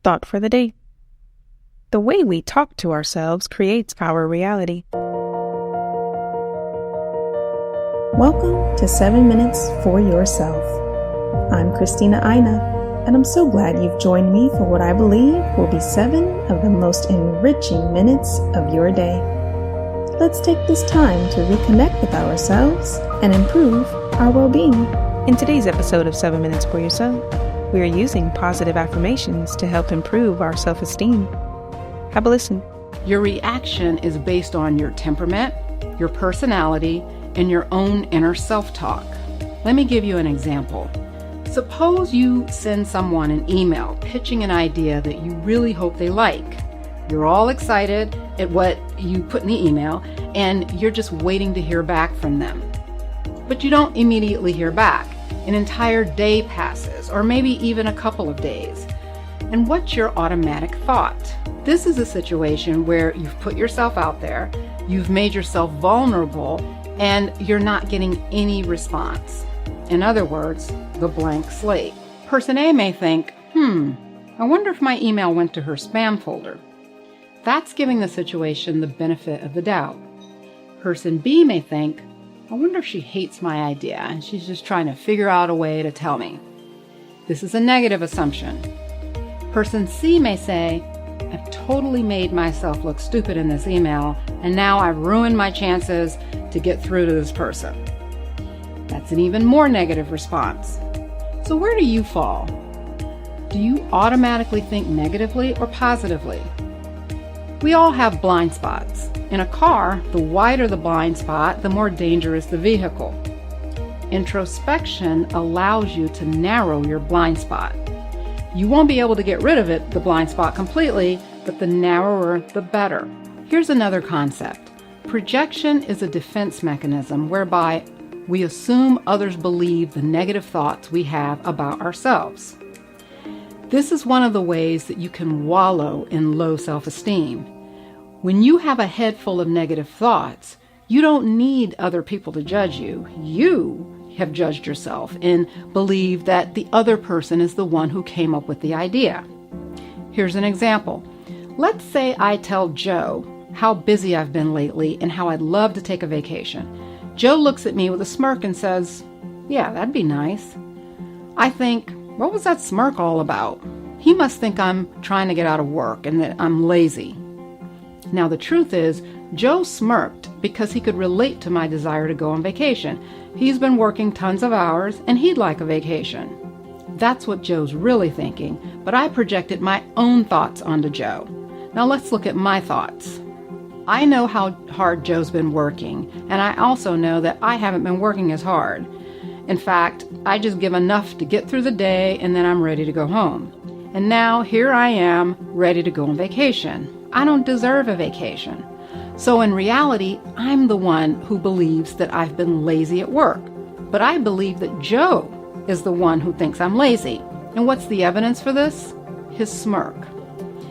Thought for the day. The way we talk to ourselves creates our reality. Welcome to 7 Minutes for Yourself. I'm Christina Aina, and I'm so glad you've joined me for what I believe will be 7 of the most enriching minutes of your day. Let's take this time to reconnect with ourselves and improve our well-being. In today's episode of 7 Minutes for Yourself, we are using positive affirmations to help improve our self-esteem. Have a listen. Your reaction is based on your temperament, your personality, and your own inner self-talk. Let me give you an example. Suppose you send someone an email pitching an idea that you really hope they like. You're all excited at what you put in the email, and you're just waiting to hear back from them. But you don't immediately hear back. An entire day passes, or maybe even a couple of days. And what's your automatic thought? This is a situation where you've put yourself out there, you've made yourself vulnerable, and you're not getting any response. In other words, the blank slate. Person A may think, I wonder if my email went to her spam folder. That's giving the situation the benefit of the doubt. Person B may think, I wonder if she hates my idea and she's just trying to figure out a way to tell me. This is a negative assumption. Person C may say, I've totally made myself look stupid in this email, and now I've ruined my chances to get through to this person. That's an even more negative response. So where do you fall? Do you automatically think negatively or positively? We all have blind spots. In a car, the wider the blind spot, the more dangerous the vehicle. Introspection allows you to narrow your blind spot. You won't be able to get rid of it, the blind spot, completely, but the narrower, the better. Here's another concept. Projection is a defense mechanism whereby we assume others believe the negative thoughts we have about ourselves. This is one of the ways that you can wallow in low self-esteem. When you have a head full of negative thoughts, you don't need other people to judge you. You have judged yourself and believe that the other person is the one who came up with the idea. Here's an example. Let's say I tell Joe how busy I've been lately and how I'd love to take a vacation. Joe looks at me with a smirk and says, yeah, that'd be nice. I think, what was that smirk all about? He must think I'm trying to get out of work and that I'm lazy. Now, the truth is, Joe smirked because he could relate to my desire to go on vacation. He's been working tons of hours and he'd like a vacation. That's what Joe's really thinking, but I projected my own thoughts onto Joe. Now let's look at my thoughts. I know how hard Joe's been working, and I also know that I haven't been working as hard. In fact, I just give enough to get through the day and then I'm ready to go home. And now here I am, ready to go on vacation. I don't deserve a vacation. So in reality, I'm the one who believes that I've been lazy at work. But I believe that Joe is the one who thinks I'm lazy. And what's the evidence for this? His smirk.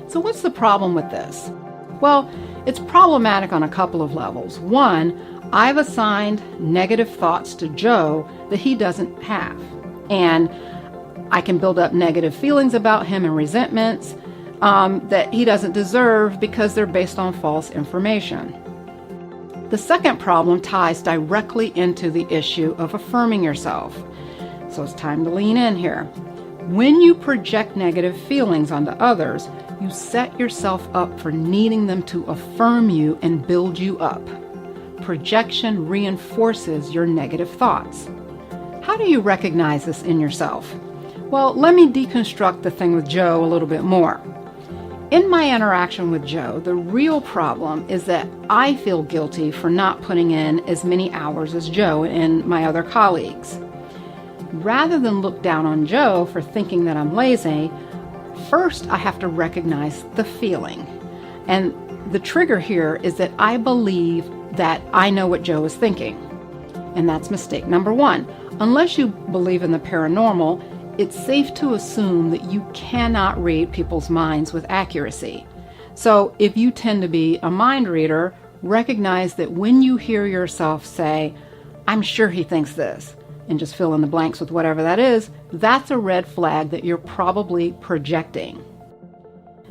So what's the problem with this? Well, it's problematic on a couple of levels. One, I've assigned negative thoughts to Joe that he doesn't have. And I can build up negative feelings about him and resentments that he doesn't deserve because they're based on false information. The second problem ties directly into the issue of affirming yourself. So it's time to lean in here. When you project negative feelings onto others, you set yourself up for needing them to affirm you and build you up. Projection reinforces your negative thoughts. How do you recognize this in yourself? Well, let me deconstruct the thing with Joe a little bit more. In my interaction with Joe, the real problem is that I feel guilty for not putting in as many hours as Joe and my other colleagues. Rather than look down on Joe for thinking that I'm lazy, first I have to recognize the feeling. And the trigger here is that I believe that I know what Joe is thinking. And that's mistake number one. Unless you believe in the paranormal, it's safe to assume that you cannot read people's minds with accuracy. So if you tend to be a mind reader, recognize that when you hear yourself say, I'm sure he thinks this, and just fill in the blanks with whatever that is, that's a red flag that you're probably projecting.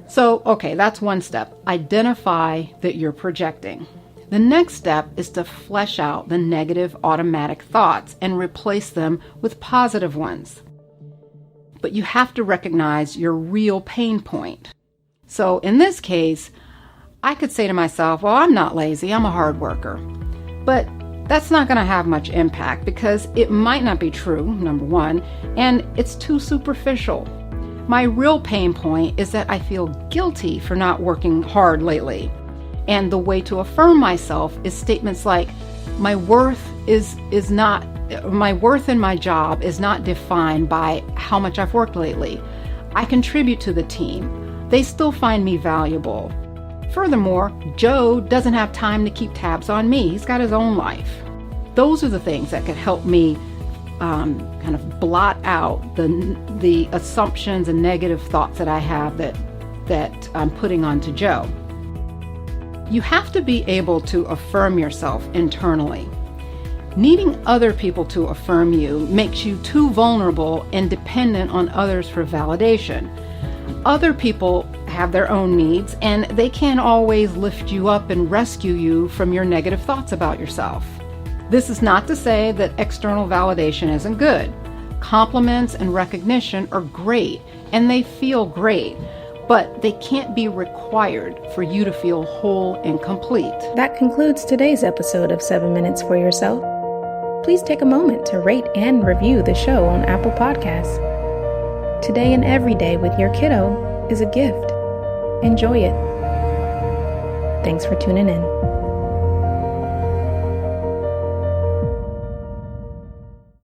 So, okay, that's one step. Identify that you're projecting. The next step is to flesh out the negative automatic thoughts and replace them with positive ones. But you have to recognize your real pain point. So in this case, I could say to myself, well, I'm not lazy, I'm a hard worker. But that's not going to have much impact because it might not be true, number one, and it's too superficial. My real pain point is that I feel guilty for not working hard lately. And the way to affirm myself is statements like, my worth in my job is not defined by how much I've worked lately. I contribute to the team. They still find me valuable. Furthermore, Joe doesn't have time to keep tabs on me. He's got his own life. Those are the things that could help me kind of blot out the assumptions and negative thoughts that I have that I'm putting onto Joe. You have to be able to affirm yourself internally. Needing other people to affirm you makes you too vulnerable and dependent on others for validation. Other people have their own needs, and they can't always lift you up and rescue you from your negative thoughts about yourself. This is not to say that external validation isn't good. Compliments and recognition are great, and they feel great, but they can't be required for you to feel whole and complete. That concludes today's episode of 7 Minutes for Yourself. Please take a moment to rate and review the show on Apple Podcasts. Today and every day with your kiddo is a gift. Enjoy it. Thanks for tuning in.